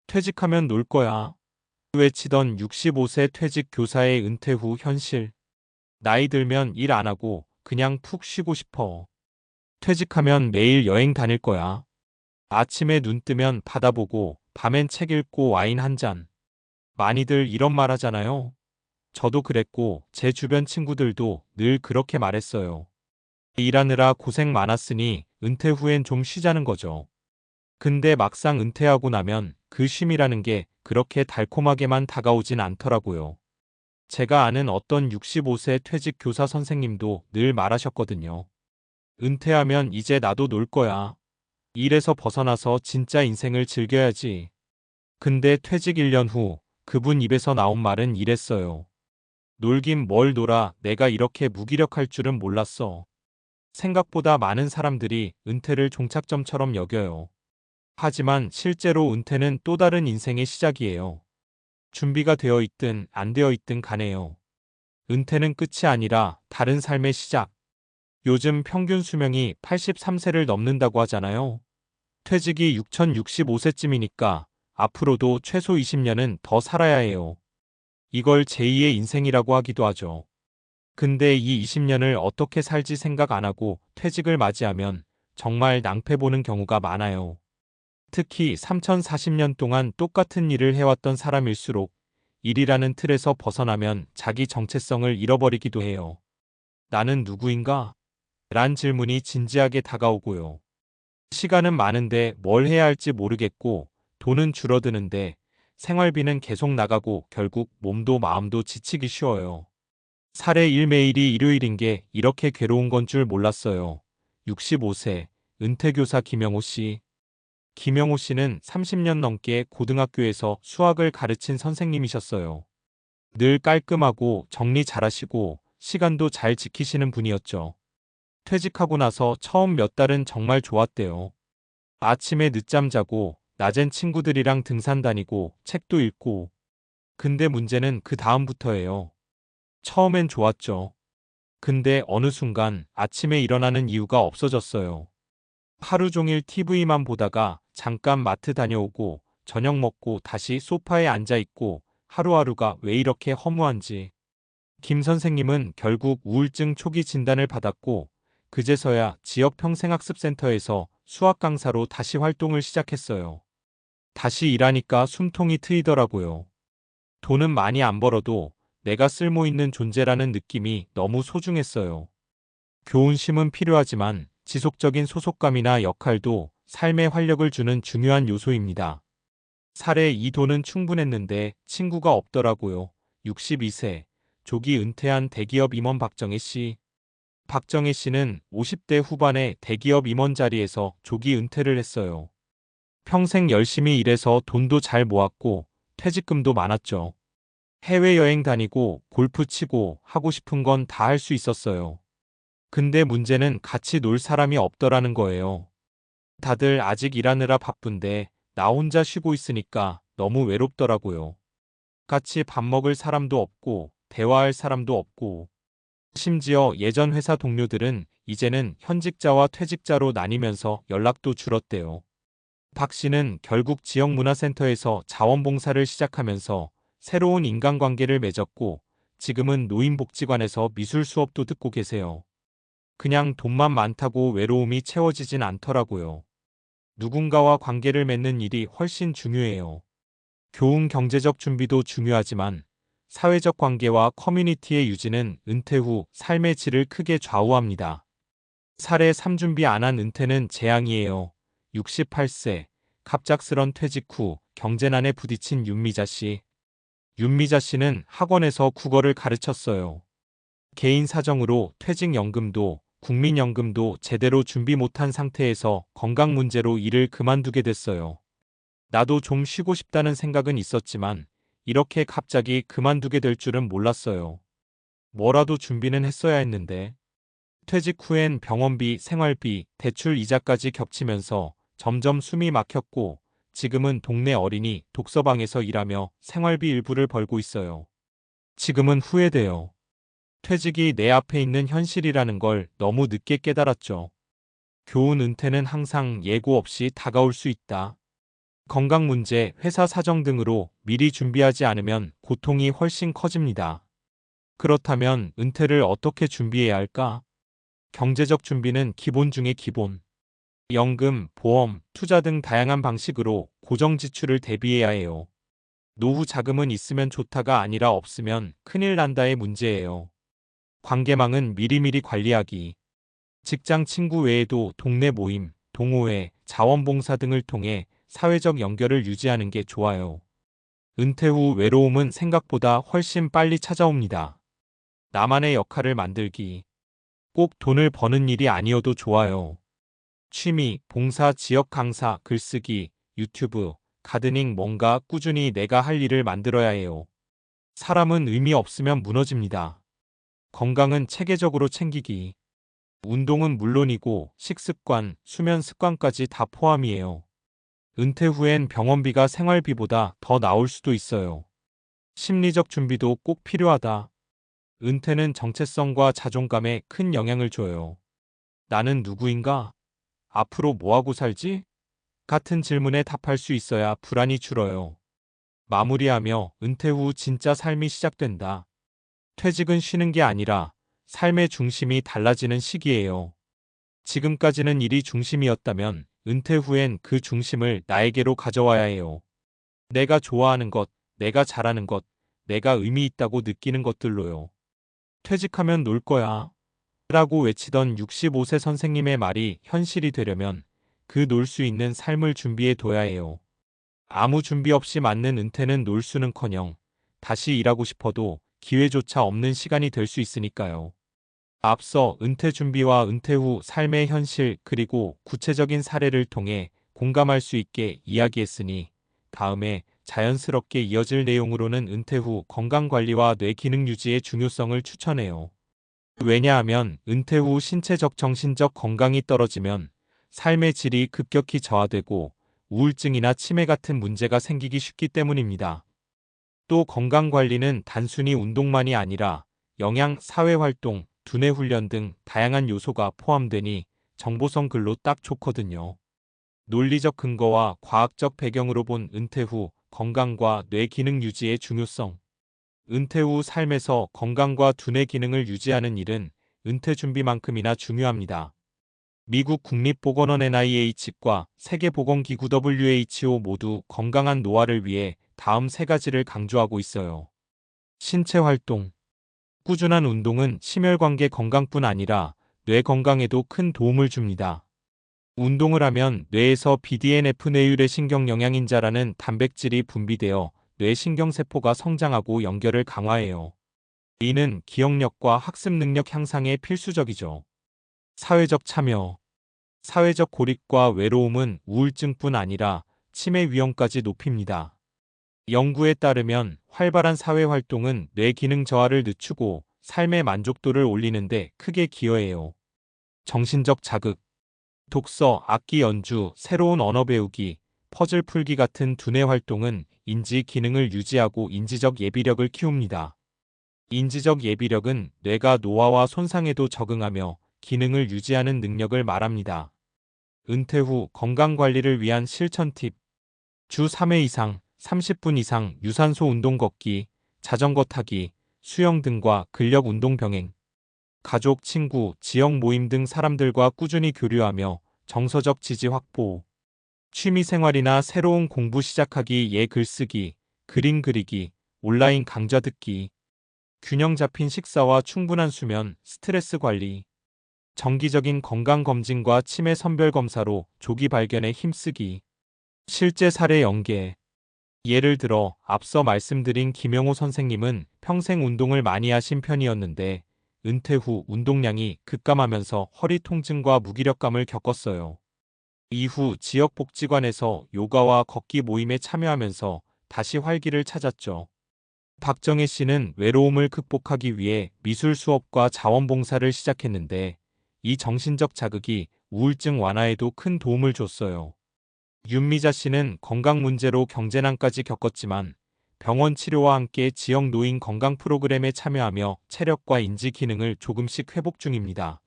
퇴직하면 놀 거야. 외치던 65세 퇴직 교사의 은퇴 후 현실. 나이 들면 일 안 하고 그냥 푹 쉬고 싶어. 퇴직하면 매일 여행 다닐 거야. 아침에 눈 뜨면 바다 보고 밤엔 책 읽고 와인 한 잔. 많이들 이런 말 하잖아요. 저도 그랬고 제 주변 친구들도 늘 그렇게 말했어요. 일하느라 고생 많았으니 은퇴 후엔 좀 쉬자는 거죠. 근데 막상 은퇴하고 나면 그 쉼이라는 게 그렇게 달콤하게만 다가오진 않더라고요. 제가 아는 어떤 65세 퇴직 교사 선생님도 늘 말하셨거든요. 은퇴하면 이제 나도 놀 거야. 일에서 벗어나서 진짜 인생을 즐겨야지. 근데 퇴직 1년 후 그분 입에서 나온 말은 이랬어요. 놀긴 뭘 놀아, 내가 이렇게 무기력할 줄은 몰랐어. 생각보다 많은 사람들이 은퇴를 종착점처럼 여겨요. 하지만 실제로 은퇴는 또 다른 인생의 시작이에요. 준비가 되어 있든 안 되어 있든 간에요. 은퇴는 끝이 아니라 다른 삶의 시작. 요즘 평균 수명이 83세를 넘는다고 하잖아요. 퇴직이 6065세쯤이니까 앞으로도 최소 20년은 더 살아야 해요. 이걸 제2의 인생이라고 하기도 하죠. 근데 이 20년을 어떻게 살지 생각 안 하고 퇴직을 맞이하면 정말 낭패 보는 경우가 많아요. 특히 3040년 동안 똑같은 일을 해왔던 사람일수록 일이라는 틀에서 벗어나면 자기 정체성을 잃어버리기도 해요. 나는 누구인가? 란 질문이 진지하게 다가오고요. 시간은 많은데 뭘 해야 할지 모르겠고 돈은 줄어드는데 생활비는 계속 나가고 결국 몸도 마음도 지치기 쉬워요. 살의 일매일이 일요일인 게 이렇게 괴로운 건 줄 몰랐어요. 65세 은퇴교사 김영호 씨. 김영호 씨는 30년 넘게 고등학교에서 수학을 가르친 선생님이셨어요. 늘 깔끔하고 정리 잘하시고 시간도 잘 지키시는 분이었죠. 퇴직하고 나서 처음 몇 달은 정말 좋았대요. 아침에 늦잠 자고 낮엔 친구들이랑 등산 다니고 책도 읽고. 근데 문제는 그 다음부터예요. 처음엔 좋았죠. 근데 어느 순간 아침에 일어나는 이유가 없어졌어요. 하루 종일 TV만 보다가 잠깐 마트 다녀오고 저녁 먹고 다시 소파에 앉아 있고 하루하루가 왜 이렇게 허무한지. 김 선생님은 결국 우울증 초기 진단을 받았고 그제서야 지역 평생학습센터에서 수학 강사로 다시 활동을 시작했어요. 다시 일하니까 숨통이 트이더라고요. 돈은 많이 안 벌어도 내가 쓸모 있는 존재라는 느낌이 너무 소중했어요. 교훈심은 필요하지만 지속적인 소속감이나 역할도 삶에 활력을 주는 중요한 요소입니다. 사례 2도는 충분했는데 친구가 없더라고요. 62세, 조기 은퇴한 대기업 임원 박정혜 씨. 박정혜 씨는 50대 후반에 대기업 임원 자리에서 조기 은퇴를 했어요. 평생 열심히 일해서 돈도 잘 모았고 퇴직금도 많았죠. 해외여행 다니고 골프 치고 하고 싶은 건 다 할 수 있었어요. 근데 문제는 같이 놀 사람이 없더라는 거예요. 다들 아직 일하느라 바쁜데 나 혼자 쉬고 있으니까 너무 외롭더라고요. 같이 밥 먹을 사람도 없고 대화할 사람도 없고 심지어 예전 회사 동료들은 이제는 현직자와 퇴직자로 나뉘면서 연락도 줄었대요. 박 씨는 결국 지역문화센터에서 자원봉사를 시작하면서 새로운 인간관계를 맺었고 지금은 노인복지관에서 미술 수업도 듣고 계세요. 그냥 돈만 많다고 외로움이 채워지진 않더라고요. 누군가와 관계를 맺는 일이 훨씬 중요해요. 교훈 경제적 준비도 중요하지만 사회적 관계와 커뮤니티의 유지는 은퇴 후 삶의 질을 크게 좌우합니다. 사례 3 준비 안 한 은퇴는 재앙이에요. 68세, 갑작스런 퇴직 후 경제난에 부딪힌 윤미자 씨. 윤미자 씨는 학원에서 국어를 가르쳤어요. 개인 사정으로 퇴직연금도 국민연금도 제대로 준비 못한 상태에서 건강 문제로 일을 그만두게 됐어요. 나도 좀 쉬고 싶다는 생각은 있었지만 이렇게 갑자기 그만두게 될 줄은 몰랐어요. 뭐라도 준비는 했어야 했는데. 퇴직 후엔 병원비, 생활비, 대출 이자까지 겹치면서 점점 숨이 막혔고 지금은 동네 어린이 독서방에서 일하며 생활비 일부를 벌고 있어요. 지금은 후회돼요. 퇴직이 내 앞에 있는 현실이라는 걸 너무 늦게 깨달았죠. 교훈 은퇴는 항상 예고 없이 다가올 수 있다. 건강 문제, 회사 사정 등으로 미리 준비하지 않으면 고통이 훨씬 커집니다. 그렇다면 은퇴를 어떻게 준비해야 할까? 경제적 준비는 기본 중의 기본. 연금, 보험, 투자 등 다양한 방식으로 고정 지출을 대비해야 해요. 노후 자금은 있으면 좋다가 아니라 없으면 큰일 난다의 문제예요. 관계망은 미리미리 관리하기. 직장 친구 외에도 동네 모임, 동호회, 자원봉사 등을 통해 사회적 연결을 유지하는 게 좋아요. 은퇴 후 외로움은 생각보다 훨씬 빨리 찾아옵니다. 나만의 역할을 만들기. 꼭 돈을 버는 일이 아니어도 좋아요. 취미, 봉사, 지역 강사, 글쓰기, 유튜브, 가드닝 뭔가 꾸준히 내가 할 일을 만들어야 해요. 사람은 의미 없으면 무너집니다. 건강은 체계적으로 챙기기. 운동은 물론이고 식습관, 수면 습관까지 다 포함이에요. 은퇴 후엔 병원비가 생활비보다 더 나올 수도 있어요. 심리적 준비도 꼭 필요하다. 은퇴는 정체성과 자존감에 큰 영향을 줘요. 나는 누구인가? 앞으로 뭐하고 살지? 같은 질문에 답할 수 있어야 불안이 줄어요. 마무리하며 은퇴 후 진짜 삶이 시작된다. 퇴직은 쉬는 게 아니라 삶의 중심이 달라지는 시기예요. 지금까지는 일이 중심이었다면 은퇴 후엔 그 중심을 나에게로 가져와야 해요. 내가 좋아하는 것, 내가 잘하는 것, 내가 의미 있다고 느끼는 것들로요. 퇴직하면 놀 거야. 라고 외치던 65세 선생님의 말이 현실이 되려면 그 놀 수 있는 삶을 준비해 둬야 해요. 아무 준비 없이 맞는 은퇴는 놀 수는커녕 다시 일하고 싶어도 기회조차 없는 시간이 될 수 있으니까요. 앞서 은퇴 준비와 은퇴 후 삶의 현실 그리고 구체적인 사례를 통해 공감할 수 있게 이야기했으니 다음에 자연스럽게 이어질 내용으로는 은퇴 후 건강관리와 뇌 기능 유지의 중요성을 추천해요. 왜냐하면 은퇴 후 신체적 정신적 건강이 떨어지면 삶의 질이 급격히 저하되고 우울증이나 치매 같은 문제가 생기기 쉽기 때문입니다. 또 건강관리는 단순히 운동만이 아니라 영양, 사회활동, 두뇌 훈련 등 다양한 요소가 포함되니 정보성 글로 딱 좋거든요. 논리적 근거와 과학적 배경으로 본 은퇴 후 건강과 뇌 기능 유지의 중요성. 은퇴 후 삶에서 건강과 두뇌 기능을 유지하는 일은 은퇴 준비만큼이나 중요합니다. 미국 국립보건원 NIH과 세계보건기구 WHO 모두 건강한 노화를 위해 다음 세 가지를 강조하고 있어요. 신체 활동. 꾸준한 운동은 심혈관계 건강뿐 아니라 뇌 건강에도 큰 도움을 줍니다. 운동을 하면 뇌에서 BDNF 뇌유래 신경 영양인자라는 단백질이 분비되어 뇌신경세포가 성장하고 연결을 강화해요. 이는 기억력과 학습 능력 향상에 필수적이죠. 사회적 참여. 사회적 고립과 외로움은 우울증뿐 아니라 치매 위험까지 높입니다. 연구에 따르면 활발한 사회활동은 뇌 기능 저하를 늦추고 삶의 만족도를 올리는 데 크게 기여해요. 정신적 자극. 독서, 악기 연주, 새로운 언어 배우기, 퍼즐 풀기 같은 두뇌 활동은 인지 기능을 유지하고 인지적 예비력을 키웁니다. 인지적 예비력은 뇌가 노화와 손상에도 적응하며 기능을 유지하는 능력을 말합니다. 은퇴 후 건강관리를 위한 실천 팁. 주 3회 이상, 30분 이상 유산소 운동 걷기, 자전거 타기, 수영 등과 근력 운동 병행. 가족, 친구, 지역 모임 등 사람들과 꾸준히 교류하며 정서적 지지 확보. 취미 생활이나 새로운 공부 시작하기, 글쓰기, 그림 그리기, 온라인 강좌 듣기. 균형 잡힌 식사와 충분한 수면, 스트레스 관리. 정기적인 건강검진과 치매 선별 검사로 조기 발견에 힘쓰기. 실제 사례 연계. 예를 들어 앞서 말씀드린 김영호 선생님은 평생 운동을 많이 하신 편이었는데 은퇴 후 운동량이 급감하면서 허리 통증과 무기력감을 겪었어요. 이후 지역복지관에서 요가와 걷기 모임에 참여하면서 다시 활기를 찾았죠. 박정혜 씨는 외로움을 극복하기 위해 미술 수업과 자원봉사를 시작했는데 이 정신적 자극이 우울증 완화에도 큰 도움을 줬어요. 윤미자 씨는 건강 문제로 경제난까지 겪었지만 병원 치료와 함께 지역 노인 건강 프로그램에 참여하며 체력과 인지 기능을 조금씩 회복 중입니다.